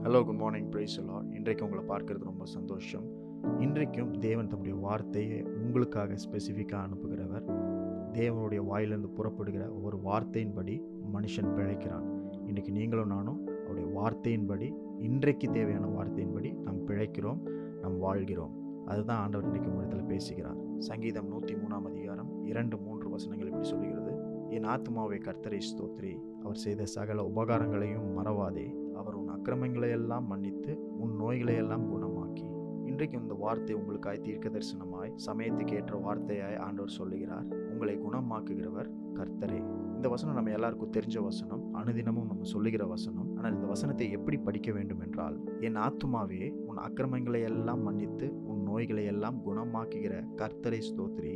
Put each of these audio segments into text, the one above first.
Hello, good morning, praise the Lord. இன்றைக்கு உங்களை பார்க்கறது ரொம்ப சந்தோஷம். இன்றைக்கும் தேவன் தம்முடைய வார்த்தையை உங்களுக்காக ஸ்பெசிஃபிக்காக அனுப்புகிறவர். தேவனுடைய வாயிலிருந்து புறப்படுகிற ஒவ்வொரு வார்த்தையின்படி மனுஷன் பிழைக்கிறான். இன்றைக்கு நீங்களும் நானும் அவருடைய வார்த்தையின்படி, இன்றைக்கு தேவையான வார்த்தையின்படி நாம் பிழைக்கிறோம், நாம் வாழ்கிறோம். அதுதான் ஆண்டவர் இன்றைக்கு உங்களிடத்தில் பேசுகிறார். சங்கீதம் 103 அதிகாரம் 2-3 வசனங்கள் இப்படி சொல்லுகிறது: என் ஆத்துமாவை கர்த்தரை ஸ்தோத்திரி, அவர் செய்த சகல உபகாரங்களையும் மறவாதே, அவர் உன் அக்கிரமங்களை எல்லாம் மன்னித்து உன் நோய்களை எல்லாம் குணமாக்கி. இன்றைக்கு இந்த வார்த்தை உங்களுக்காய் தீர்க்க தரிசனமாய், சமயத்துக்கு ஏற்ற வார்த்தையாய் ஆண்டவர் சொல்லுகிறார். உங்களை குணமாக்குகிறவர் கர்த்தரே. இந்த வசனம் நம்ம எல்லாருக்கும் தெரிஞ்ச வசனம், அனுதினமும் நம்ம சொல்லுகிற வசனம். ஆனால் இந்த வசனத்தை எப்படி படிக்க வேண்டும் என்றால், என் ஆத்துமாவே உன் அக்கிரமங்களை எல்லாம் மன்னித்து உன் நோய்களை எல்லாம் குணமாக்குகிற கர்த்தரை ஸ்தோத்திரி,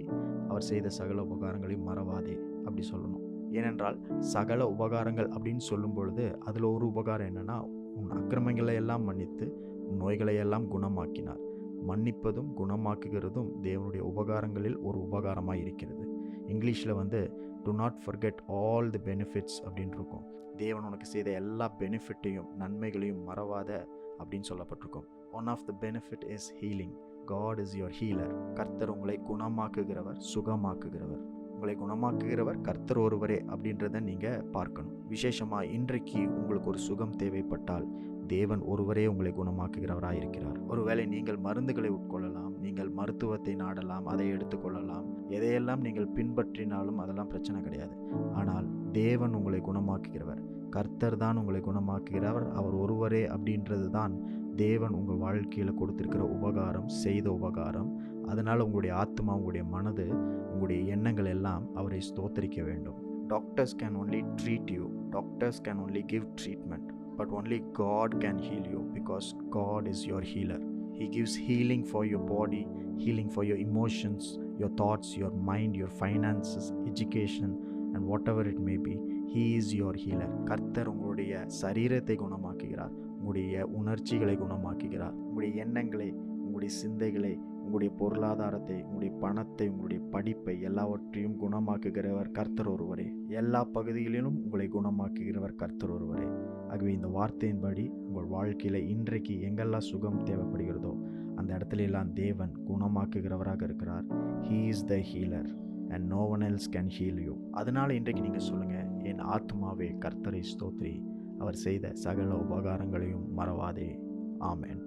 அவர் செய்த சகல உபகாரங்களையும் மறவாதே அப்படி சொல்லணும். ஏனென்றால் சகல உபகாரங்கள் அப்படின்னு சொல்லும் பொழுது அதில் ஒரு உபகாரம் என்னன்னா, உன் அக்கிரமங்களை எல்லாம் மன்னித்து உன் நோய்களை எல்லாம் குணமாக்கினார். மன்னிப்பதும் குணமாக்குகிறதும் தேவனுடைய உபகாரங்களில் ஒரு உபகாரமாக இருக்கிறது. இங்கிலீஷில் to not forget all the benefits அப்படின்னு இருக்கும். தேவன் உனக்கு செய்த எல்லா பெனிஃபிட்டையும், நன்மைகளையும் மறவாத அப்படின்னு சொல்லப்பட்டிருக்கும். One of the benefit is healing. God is your healer. கர்த்தர் உங்களை குணமாக்குகிறவர், சுகமாக்குகிறவர். உங்களை குணமாக்குகிறவர் கர்த்தர் ஒருவரே அப்படின்றத நீங்கள் பார்க்கணும். விசேஷமாக இன்றைக்கு உங்களுக்கு ஒரு சுகம் தேவைப்பட்டால் தேவன் ஒருவரே உங்களை குணமாக்குகிறவராக இருக்கிறார். ஒருவேளை நீங்கள் மருந்துகளை உட்கொள்ளலாம், நீங்கள் மருத்துவத்தை நாடலாம், அதை எடுத்துக்கொள்ளலாம், எதையெல்லாம் நீங்கள் பின்பற்றினாலும் அதெல்லாம் பிரச்சனை கிடையாது. ஆனால் தேவன் உங்களை குணமாக்குகிறவர், கர்த்தர் தான் உங்களை குணமாக்குகிறவர், அவர் ஒருவரே அப்படின்றது தான் தேவன் உங்கள் வாழ்க்கையில் கொடுத்திருக்கிற உபகாரம், செய்த உபகாரம். அதனால் உங்களுடைய ஆத்மா, உங்களுடைய மனது, உங்களுடைய எண்ணங்கள் எல்லாம் அவரை ஸ்தோத்தரிக்க வேண்டும். Doctors can only treat you, doctors can only give treatment, but only God can heal you, because God is your healer. He gives healing for your body, healing for your emotions, your thoughts, your mind, your finances, education and whatever it may be. He is your healer. கர்த்தர் உங்களுடைய சரீரத்தை குணமாக்குகிறார், உங்களுடைய உணர்ச்சிகளை குணமாக்குகிறார், உங்களுடைய எண்ணங்களை, உங்களுடைய சிந்தைகளை, உங்களுடைய பொருளாதாரத்தை, உங்களுடைய பணத்தை, உங்களுடைய படிப்பை எல்லாவற்றையும் குணமாக்குகிறவர் கர்த்தர் ஒருவரே. எல்லா பகுதிகளிலும் உங்களை குணமாக்குகிறவர் கர்த்தர் ஒருவரே. ஆகவே இந்த வார்த்தையின்படி உங்கள் வாழ்க்கையில் இன்றைக்கு எங்கெல்லாம் சுகம் தேவைப்படுகிறதோ அந்த இடத்துல எல்லாம் தேவன் குணமாக்குகிறவராக இருக்கிறார். He is the healer and no one else can heal you. அதனால் இன்றைக்கு நீங்கள் சொல்லுங்கள்: என் ஆத்துமாவே கர்த்தரை ஸ்தோத்திரி, அவர் செய்த சகல உபகாரங்களையும் மறவாதே. ஆமென்.